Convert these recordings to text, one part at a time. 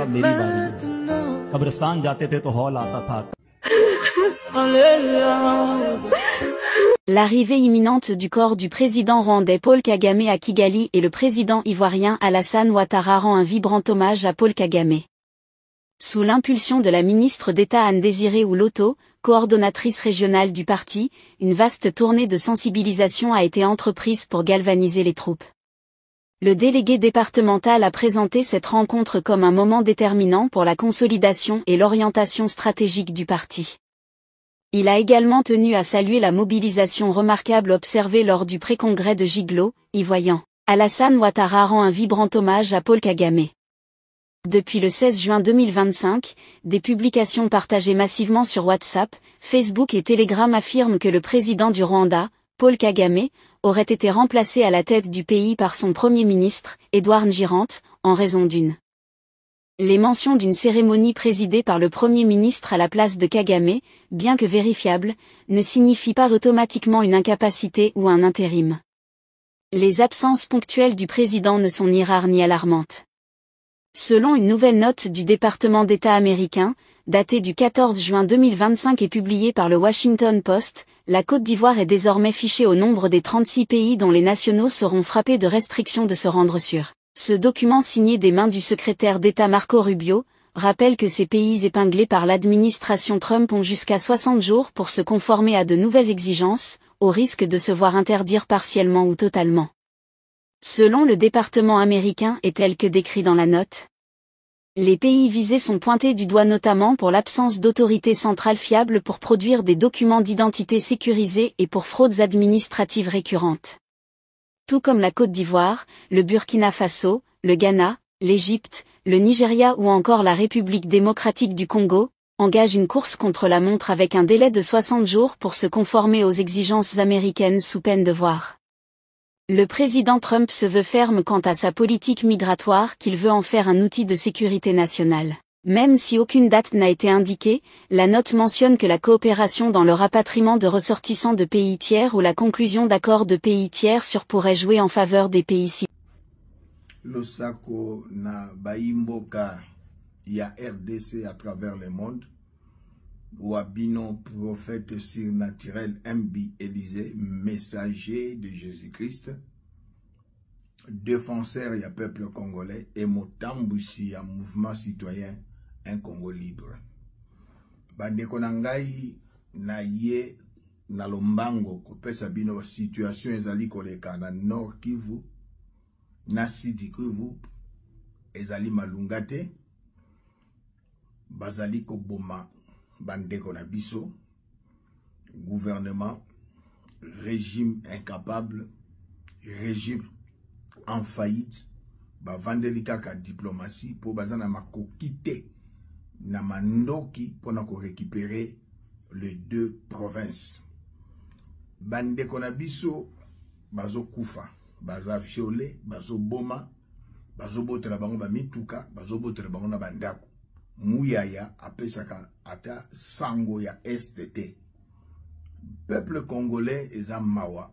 अब मेरी बारी। कब्रिस्तान जाते थे तो हौल आता था। L'arrivée imminente du corps du président rwandais Paul Kagame à Kigali et le président ivoirien Alassane Ouattara rend un vibrant hommage à Paul Kagame. Sous l'impulsion de la ministre d'État Anne-Désirée Ouloto, coordonnatrice régionale du parti, une vaste tournée de sensibilisation a été entreprise pour galvaniser les troupes. Le délégué départemental a présenté cette rencontre comme un moment déterminant pour la consolidation et l'orientation stratégique du parti. Il a également tenu à saluer la mobilisation remarquable observée lors du pré-congrès de Giglo, y voyant Alassane Ouattara rend un vibrant hommage à Paul Kagame. Depuis le 16 juin 2025, des publications partagées massivement sur WhatsApp, Facebook et Telegram affirment que le président du Rwanda, Paul Kagame, aurait été remplacé à la tête du pays par son premier ministre, Edouard Ngirente, en raison Les mentions d'une cérémonie présidée par le Premier ministre à la place de Kagame, bien que vérifiables, ne signifient pas automatiquement une incapacité ou un intérim. Les absences ponctuelles du président ne sont ni rares ni alarmantes. Selon une nouvelle note du département d'État américain, datée du 14 juin 2025 et publiée par le Washington Post, la Côte d'Ivoire est désormais fichée au nombre des 36 pays dont les nationaux seront frappés de restrictions de se rendre sur. Ce document signé des mains du secrétaire d'État Marco Rubio, rappelle que ces pays épinglés par l'administration Trump ont jusqu'à 60 jours pour se conformer à de nouvelles exigences, au risque de se voir interdire partiellement ou totalement. Selon le département américain et tel que décrit dans la note, les pays visés sont pointés du doigt notamment pour l'absence d'autorité centrale fiable pour produire des documents d'identité sécurisés et pour fraudes administratives récurrentes. Tout comme la Côte d'Ivoire, le Burkina Faso, le Ghana, l'Égypte, le Nigeria ou encore la République démocratique du Congo, engagent une course contre la montre avec un délai de 60 jours pour se conformer aux exigences américaines sous peine de voir. Le président Trump se veut ferme quant à sa politique migratoire qu'il veut en faire un outil de sécurité nationale. Même si aucune date n'a été indiquée, la note mentionne que la coopération dans le rapatriement de ressortissants de pays tiers ou la conclusion d'accords de pays tiers pourrait jouer en faveur des pays cibles. Losako na baimboka ya RDC à travers le monde. Wabino, prophète surnaturel MB Élysée, messager de Jésus-Christ, défenseur ya peuple congolais et motambusi ya mouvement citoyen un Congo libre. Bandeko nangai na ye na lombango kopesa bino situation ezali koleka na Nord Kivu na Sud Kivu ezali malungate bazali koboma bandeko na biso gouvernement régime incapable régime en faillite ba vandeli kaka diplomatie po bazana makokite na mandoki pour nous récupérer les deux provinces. Bandeko na biso bazo kufa, baza violé, bazo boma, bazo botela bango ba mituka, bazo botela bango na bandako. Muyaya apesaka ata sango ya STT. Peuple congolais est en mawa.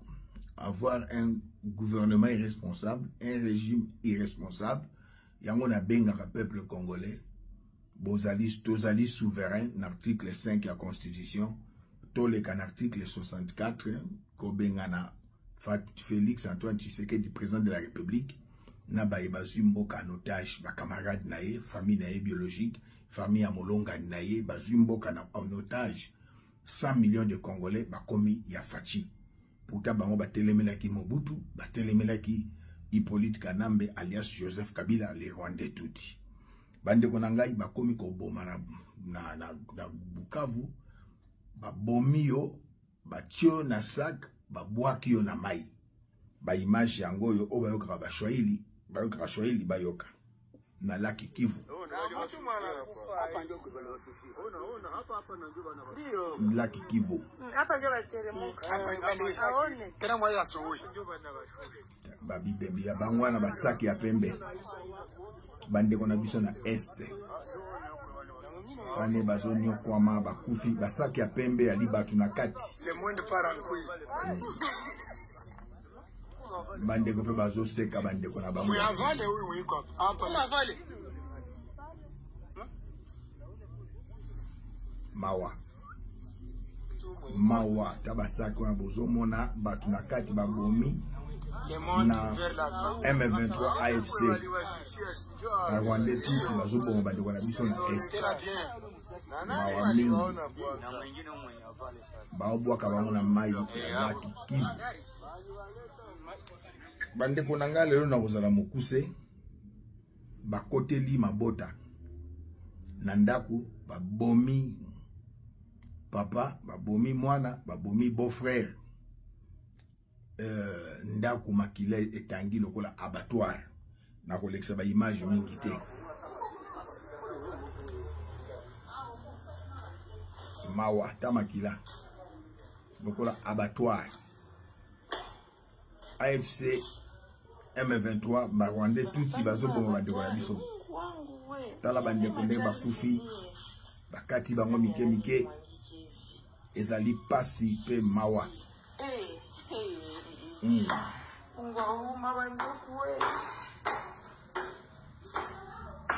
Avoir un gouvernement irresponsable, un régime irresponsable, yango na bengaka peuple congolais. Tozali souverain, l'article 5 de la Constitution, Tolekan article 64, Kobengana Félix Antoine Tshisekedi, président de la République, Nabaye Bazumboka en otage, ba camarade naye, famille naye biologique, famille Amolonga naye, Bazumboka en otage, 100 millions de Congolais, ba komi ya fachi. Pourtant, bango ba telemelaki Mobutu, ba telemelaki Hippolyte Kanambe alias Joseph Kabila, les Rwandais touti. Bande konangai ba komi ko boma na Bukavu ba bomio ba tio na sac ba bwaki yo na mai ba image yango yo obayoka ba Swahili bayoka na laki Kivu laki Kivu ba bibebi ya bangwana ba saki ya pembe bande kona biso na este ane bazo nyokwama bakufi basaki ya pembe ali batu na kati le monde parankui bande ko pe bazo seka bande kona ba mu avale oui quoi apa avale mawa mawa tabasaki wana bozomona bato na kati babomi na M23 AFC na Rwanda tuti bazobongo bandeko na biso na est mawa mingi baobwaka bango na mai ya laki Kivu. Bandeko na nga lelo na kozala mokuse bakoteli mabota na ndako babomi papa, babomi mwana, babomi beau-frère. Ndako makila etangi lokola abattoir. Na kolekisa ba image mingi te. Mawa ta makila lokola abattoir. AFC M23 ba Rwanda tuti bazobonga bandeko ya biso. Tala bandeko nde bakufi bakati bango mike mike. Ezali pasi pe mawa.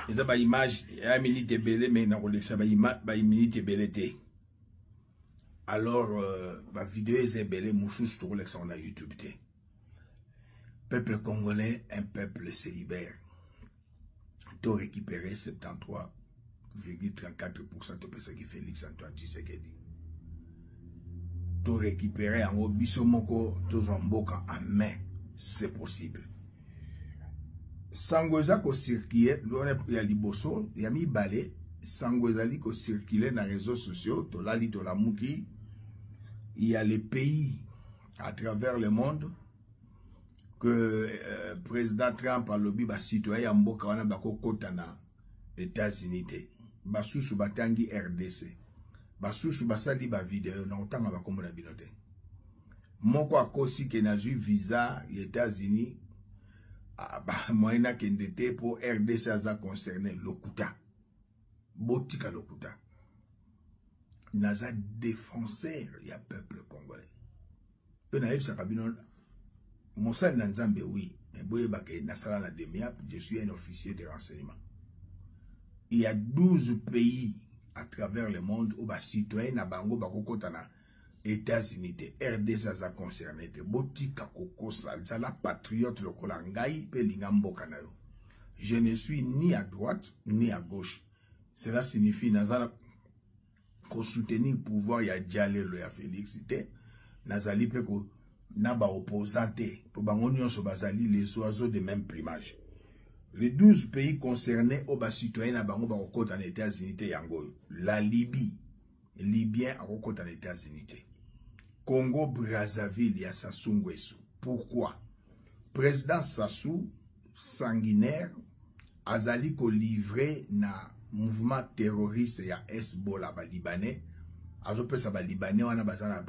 Eza ba image ya minute belé mais na kolekisa ba minute belé te. Alors ba vidéo eza belé mususu to kolekisa na YouTube te. Peuple congolais, un peuple célibataire. To récupérer 73,34% de personnes qui Félix Antoine Tshisekedi. To récupérer en biso moko to zomboka en main, c'est possible. Sangoza ko circuler ya liboso ya mi balé sangoza li ko circuler na réseaux sociaux to lali to la muki. Il y a les pays à travers le monde que président Trump a lobby ba citoyen mboka wana bako kota na États-Unis te. Basusu batangi RDC. Basusu basali ba video na otanga bakomona binote. Moko akosi ke nazui visa États-Unis moyena kendete pour RDC aza concerné lokuta. Botika lokuta. Naza défenseur ya peuple congolais. Pe na yebisa kabino Monsal Nanzambe, oui, mais je suis un officier de renseignement. Il y a 12 pays à travers le monde où les citoyens na bango bakokotana États-Unis, RDC a concerné, botika kokosa, la patriote lokola ngai pe lingamboka na yo. Je ne suis ni à droite ni à gauche. Cela signifie nazala ko soutenir pouvoir ya Dialelo ya Félix te, nazali pe ko Naba opposante, pour bangonio so bazali les oiseaux de même plumage. Les 12 pays concernés au bas citoyen na bango bakokot en États-Unis yango. La Libye, Libyen akokot en États-Unis. Congo Brazzaville ya Sassou Nguesso. Pourquoi? Président Sassou sanguinaire azali ko livré na mouvement terroriste ya Hezbollah ba Libanais. Azopesa ba Libanais wana bazana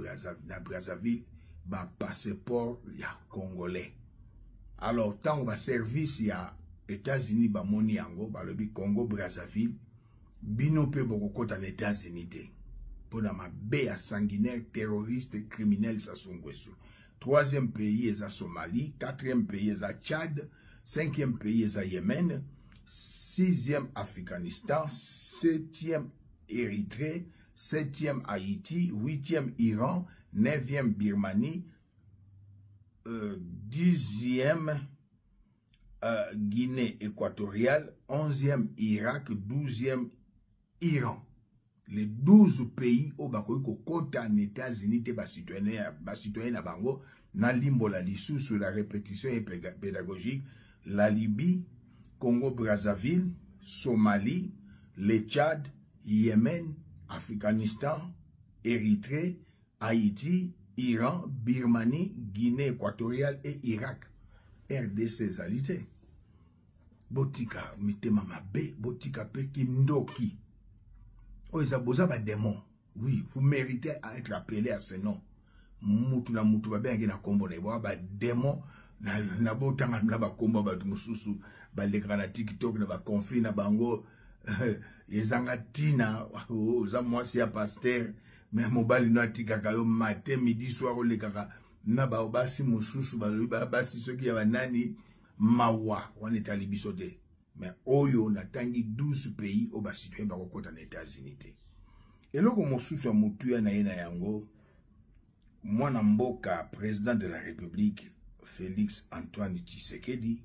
na Brazzaville. Ba passeport ya congolais. Alors tant ba service ya États-Unis ba moni yango ba lobi Congo Brazzaville bino pe bokokota na États-Unis te. Pona mabe ya sanguinaire terroriste criminel Sassou Nguesso. Troisième pays est à Somalie, quatrième pays est à Tchad, cinquième pays est à Yémen, sixième Afghanistan, septième Érythrée, 7e Haïti, 8e Iran, 9e Birmanie, 10e Guinée équatoriale, 11e Irak, 12e Iran. Les 12 pays au Bakoïko comptent en États-Unis, bas citoyen à Bango, na limbo la lissou sur la répétition et pédagogique, la Libye, Congo-Brazzaville, Somalie, le Tchad, Yémen, Afghanistan, Érythrée, Haïti, Iran, Birmanie, Guinée équatoriale et Irak. RDC zalité. Botika, mitema mabe, botika pe kindoki. Oh, ils ont ba démon. Oui, vous méritez à être appelé à ce nom. Moutou na moutou ba bien na kombo na ba démon na botanga na ba kombo ba mususu ba lekra na TikTok na ba conflit na bango ezanga tina za mwasi ya pasteur mais mobali no atikaka yo matin midi soir le kaka na ba basi mususu ba basi soki ya banani mawa wana etali biso te. Mais oyo na tangi 12 pays au bas citoyen ba kokota na États-Unis. eloko mosusu ya motuya na ye na yango mwana mboka président de la République Félix Antoine Tshisekedi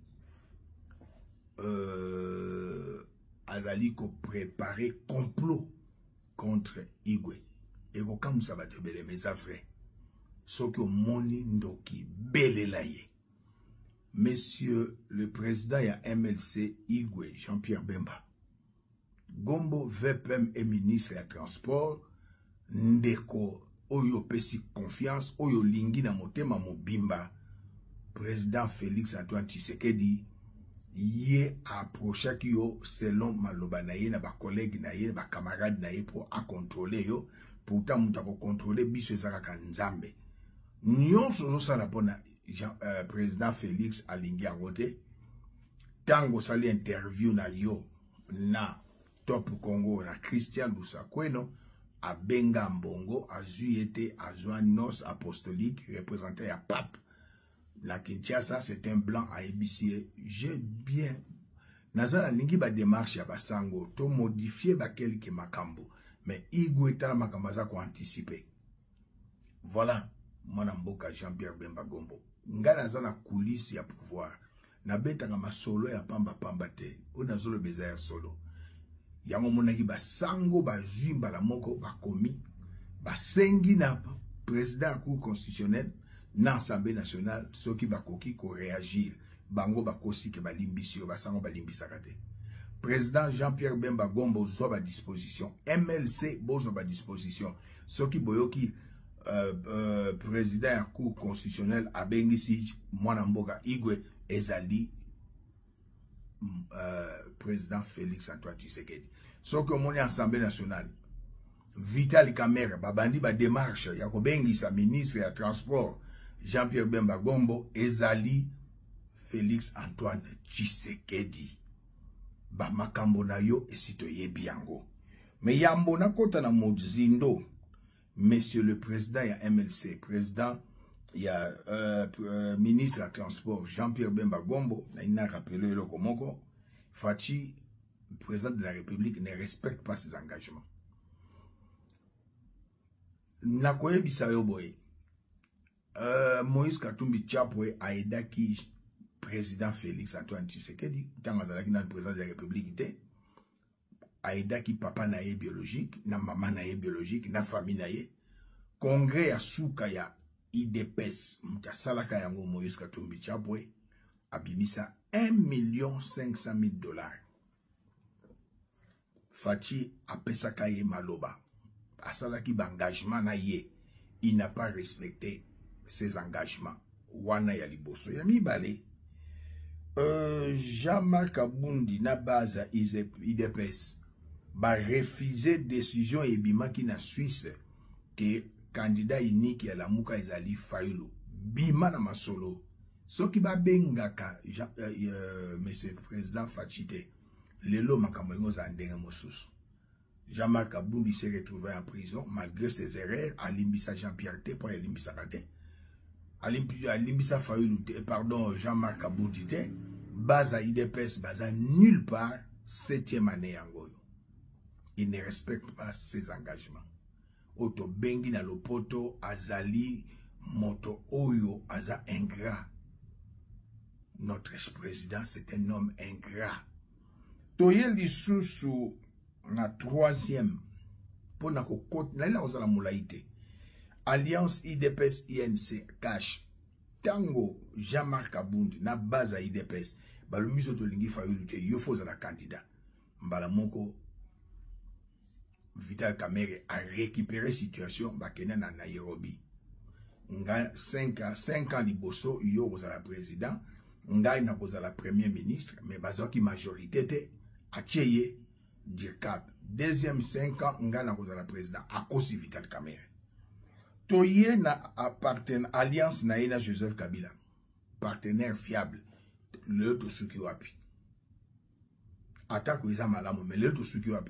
azali ko préparer complot contre Igwe et comme ça va te bele mes affaires soki omoni ndoki belela ye. Monsieur le président ya MLC Igwe Jean-Pierre Bemba Gombo VPM et ministre ya transport ndeko oyo pesi confiance oyo lingi na motema mobimba président Félix Antoine Tshisekedi ye approcha ki yo selon maloba na ye na ba collègue na ye ba camarade na ye pour a contrôler yo pourtant muta ko contrôler biso ezaka nzambe nyonso zo la pona président Félix alingi angote tango sali interview na yo na Top Congo na Christian Lusakweno a benga mbongo azuyete azwa nos apostolique représenté à pape la Kinshasa. C'est un blanc à ébicier. J'ai bien nazala lingi ba démarche ya basango to modifier ba quelques makambo mais Igwe tala makambo za ko anticiper. Voilà mwana mboka Jean-Pierre Bemba Gombo ngana zana coulisse ya pouvoir na betanga masolo ya pamba pamba te ona zolo beza ya solo yango monaki basango bazwimba la moko bakomi basengi na président cour constitutionnel na assemblée nationale soki bakoki ko réagir bango bakosi ke balimbisio basango balimbisaka te. Président Jean-Pierre Bemba Gombo zo ba disposition MLC bozo ba disposition soki boyoki président ya cour constitutionnel abengisi mwana mboka Igwe ezali président Félix Antoine Tshisekedi. Soki omoni assemblée nationale Vital Kamerhe babandi ba démarche ya kobengisa ministre ya transport Jean-Pierre Bemba Gombo ezali Félix Antoine Tshisekedi. Ba makambo na yo esito yebi yango. Me yambo na kota na mozindo Monsieur le président ya MLC, président ya ministre ya transport Jean-Pierre Bemba Gombo, na ina rappelé le komoko, Fachi, président de la République, ne respecte pas ses engagements. Nakoye bisayo boye, Moïse Katumbi Tchapwe aidaki président Félix Antoine Tshisekedi, tangazalaki na président de la République te, aidaki papa na ye biologique, na maman na ye biologique, na famille na ye, congrès ya souka ya IDPS, mta salaka yango Moïse Katumbi Tchapwe, abimisa $1,500,000. Fachi apesaka ye maloba, asalaki bangagement na ye, il n'a pas respecté ses engagements. Wana ya liboso ya mibale, Jean-Marc Abundi na base IDPS, ba refuser décision ebimaki na Suisse que candidat unique ya lamuka ezali Fayulu bima na masolo soki ba bengaka monsieur le président Fachite lelo makambo ngo za ndenge mosusu. Jean-Marc Abundi s'est retrouvé en prison malgré ses erreurs. Alimbisa Jean-Pierre te pour alimbisa kate alimbisa Fayulu te pardon Jean-Marc Abundi te base IDPS base nulle part 7e année yango. Il ne respecte pas ses engagements. Oto bengi na lopoto azali moto oyo aza ingrat. Notre président c'est un homme ingrat. Toye lisusu na 3e pour na kokot na ila ozala mulaite. Alliance IDPS INC cash. Tango Jean-Marc Abundi na base IDPS balumiso to lingi Fayulu te yo foza la candidat. Mbala moko Vital Kamerhe a récupéré situation bakena na Nairobi. Nga 5 ans liboso yo kozala président, nga na kozala premier ministre, mais bazoki majorité te acheye dirkab. Deuxième 5 ans nga na kozala président akosi Vital Kamerhe. Toye na alliance na ina Joseph Kabila. Partenaire fiable le tosuki wapi. Attaque aux amalamu, mais le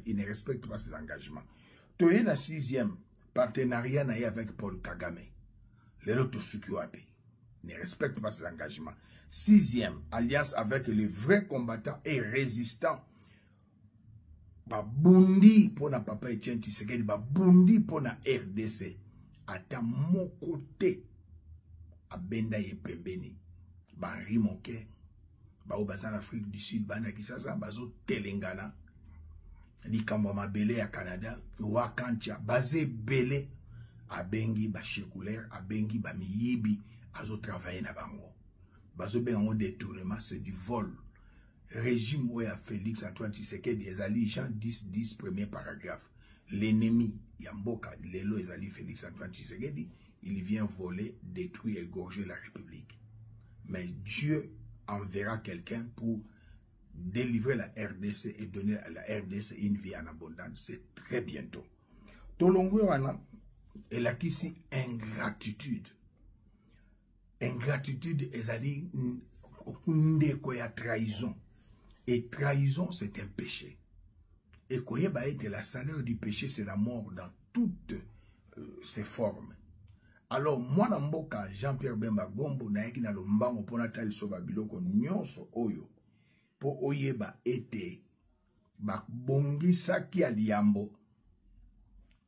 il ne respecte pas ses engagements. Toye na 6e partenariat na avec Paul Kagame. Le Tosukiwapi ne respecte pas ses engagements. 6e alliance avec les vrais combattants et résistants babundi pona papa Etienne Tshisekedi, babundi pona RDC. Ata mon côté, abenda ye pembeni. Banri Monke, bao bazan Afrique du Sud, bana kisasa, bazo telengana. Likambo mabele ya Canada, wakancha, bazé belé, abengi ba chekouler, abengi ba miyibi, azo travailler na bango. Bazo bengo détournement, c'est du vol. Régime où Félix Antoine Tshisekedi, ezali Jean 10 premier paragraphe. L'ennemi, Yamboka, Lelo ezali Félix Antoine Tshisekedi, il vient voler, détruire, égorger la République. Mais Dieu enverra quelqu'un pour délivrer la RDC et donner à la RDC une vie en abondance. C'est très bientôt. Tolongwe wana, elle a ici ingratitude. Ingratitude ezali okundeko ya trahison. Et trahison, c'est un péché. Et koyeba ete la salaire du péché, c'est la mort dans toutes ses formes. Alors, moi, Namboka, Jean-Pierre Bemba Gombo, naeki na lombango pona tali soba biloko nyonso oyo. Po oyeba ete, bak bongi saki aliambo,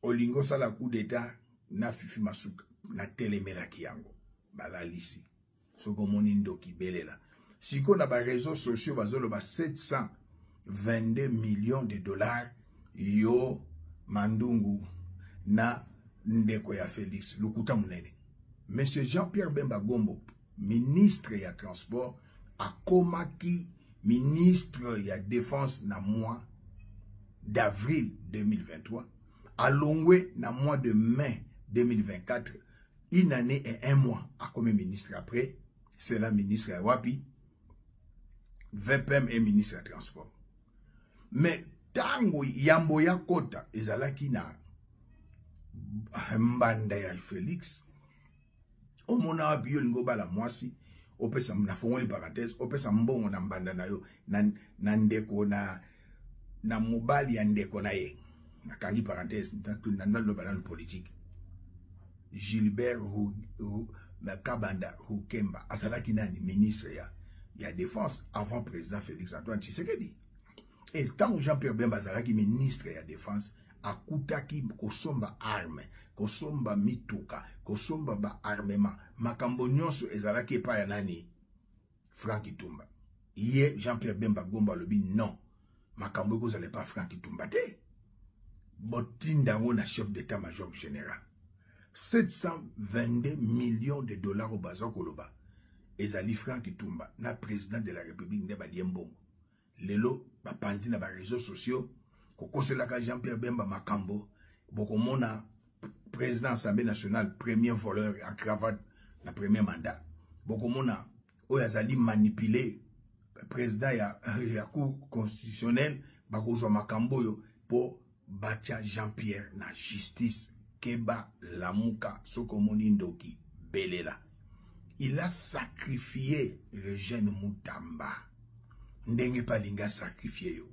olingo sala coup d'état, na fifi masuka, na telemela kiyango, balalisi. Soko monindo ki belela. Si on a des réseaux sociaux, bazolo ba 722 millions de dollars, yo mandungu na ndeko ya Félix, lukuta munene. Monsieur Jean-Pierre Bemba Gombo, ministre ya transport, a komaki ministre ya défense na mois d'avril 2023, a longwe na mois de mai 2024, une année et un mois a comme ministre après, c'est la ministre ya Wapi, VPM et ministre des Transports. Mais tango yambo ya kota ezalaki na mbanda ya Félix, omona wapi yo lingo bala mwasi, opesa na fongoli parenthèse, opesa mbongo na mbanda na yo, na ndeko na mobali ya ndeko na ye. Na kangi parenthèse, na nalo balano politique. Gilbert Kabanda Rukemba, azalaki nani ministre ya défense avant président Félix Antoine Tshisekedi. Et tant Jean-Pierre Bemba Zalaki ministre ya défense, akutaki kosomba arme, kosomba mituka, kosomba ba armement, makambo nyonso ezalaki pa ya nani? Franck Itumba. Hier, Jean-Pierre Bemba Gomba lobi non. Makambo kozale pas Franck Itumba te. Botinda na chef d'état-major général. 722 millions de dollars au bazar koloba. Ezali Franck Itumba, na président de la République de Baliembongo. Lelo, ba pandi na ba réseaux sociaux, kokoselaka Jean-Pierre Bemba Makambo, bokomona président de l'Assemblée nationale, premier voleur en cravate, na premier mandat. Bokomona, oyazali manipulé, président ya cour constitutionnelle, bakozwa Makambo yo, po batia Jean-Pierre na justice, keba lamuka, sokomoni ndoki, belela. Il a sacrifié le jeune Moutamba. Ndenge palinga sacrifié yo.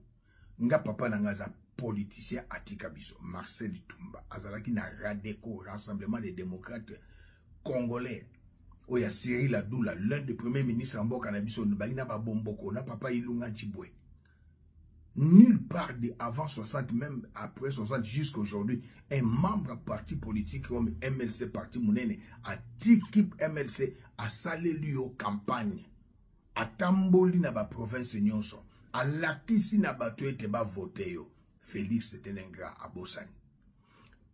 Nga papa nanga za politicien atika biso. Marcel Itumba. Azalaki na Radeco, Rassemblement des démocrates congolais. Oya Cyril Adoula, l'un des premiers ministres en Mboka na biso. Nbaina ba bomboko, na papa Ilunga Djibwe. Nulle part avant 60, même après 60, jusqu'à aujourd'hui, un membre parti politique comme MLC Parti Mounene a tikip MLC a salé lui aux campagnes. A tamboli na ba province nyonso. A lakisi na ba tuete ba voté yo. Félix c'était un gars à Bossani.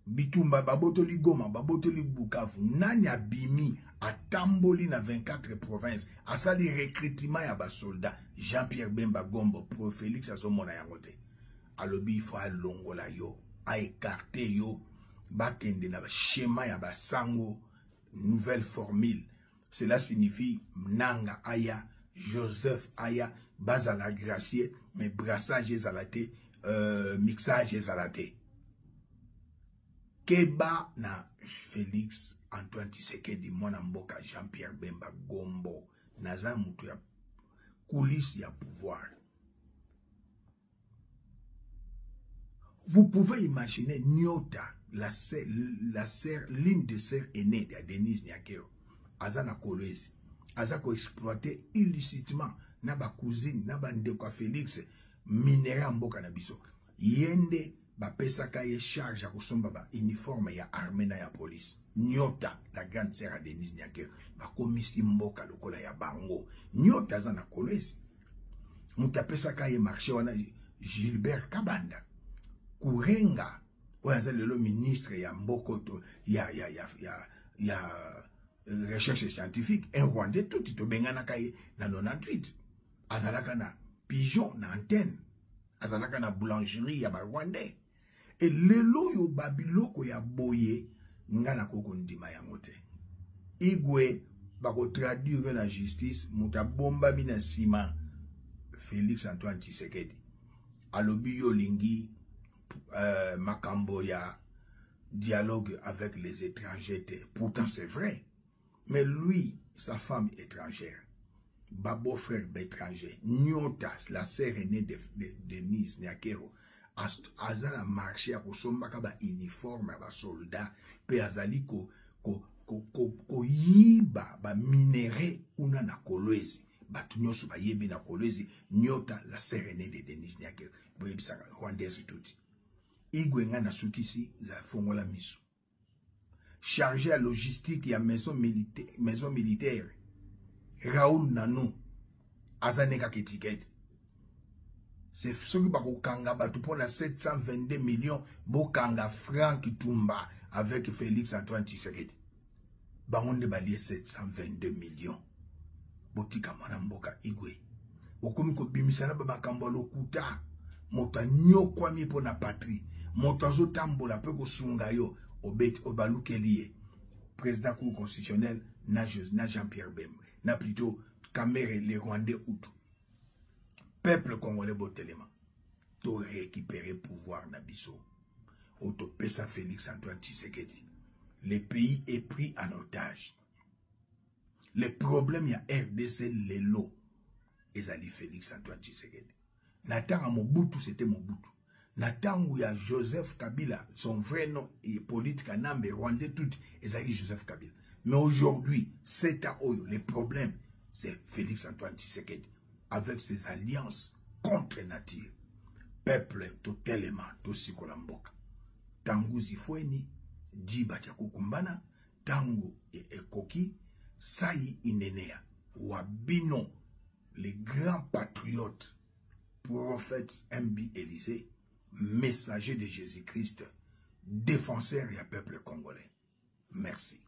Bitumba babotoli Goma, babotoli Bukavu, nanya bimi a tamboli na 24 provinces, a sali recrutement ya ba soldat. Jean-Pierre Bemba Gombo pro Félix a somona yangote. Alobi faut longola yo, a écarté yo, bakende na ba schéma ya ba sango, nouvelle formule. Cela signifie Nanga Aya, Joseph Aya, Bazala Gracier, mais brassage ezalate, mixage ezalate. Keba na Félix Antoine Tshisekedi mwana mboka Jean-Pierre Bemba Gombo naza mutu ya coulisse ya pouvoir. Vous pouvez imaginer Nyota, l'une des sœurs aînées de Denise Nyakero, Azana Kolwezi, Azako exploité illicitement na ba cousine, na ba ndeko Félix, minéra mboka na biso. yende bapesaka ye charge ya kosomba ba uniforme ya armée na ya police. Nyota la grande sœur à Denise Nyakero bakomisi mboka lokola ya bango. Nyota za na Kolwezi mutu apesaka ye marché wana Gilbert Kabanda kurenga oyo lelo ministre ya mbokoto ya recherche scientifique un Rwandais tout tobenganaka ye na 98 azalaka na pigeon na antenne azalaka na boulangerie ya ba Rwandais et lelo yo babiloko ya boye ngana koko ndima yango te igwe bako traduire na justice muta bomba bina sima Félix Antoine Tshisekedi alobi yo lingi makambo ya dialogue avec les étrangers. Pourtant c'est vrai. Mais lui, sa femme étrangère, babo frère étranger, Nyota, la sœur aînée de Denise Nyakero, azala marché à kosomba kaba uniforme ba soldat, pe azali ko yiba ba minéré una na Kolwezi. Batu nyoso ba yebi na Kolwezi, Nyota, la sœur aînée de Denise Nyakero, boyebisaka Rwandaise tuti. Igwenga na sukisi za fongola miso. Chargé à logistique ya maison militaire. Raoul Nano. Azaneka ketiket. C'est ce qui bako kanga batu pour la 722 millions. Bo kanga Franck Tumba avec Félix Antoine Tshisekedi. Bangonde balie 722 millions. Botika mwanamboka igwe. Okomiko bimisana baba kambo lokuta. Mota nyokwa mi po na patrie. Motazo tambola pe ko sunga yo obalukelie président cour constitutionnel na Jean-Pierre Bemba na plutôt Kamere les Rwandais outou peuple congolais botelema to récupérer pouvoir na biso auto pesa Félix Antoine Tshisekedi. Le pays est pris en otage. Le problème ya RDC lelo ezali Félix Antoine Tshisekedi. Natanga Mobutu c'était Mobutu. Natangu ya Joseph Kabila, son vrai nom et politique à Nambe, Rwandais tout, ezali Joseph Kabila. Mais aujourd'hui, c'est à Oyo, le problème, c'est Félix Antoine Tshisekedi, avec ses alliances contre nature. Peuple totalement, tosikolamboka. Tangu zifweni, jiba kukumbana, tangu et ekoki, sayi inenea, wabino, les grands patriotes, prophètes MB Élysée, messager de Jésus-Christ, défenseur et peuple congolais. Merci.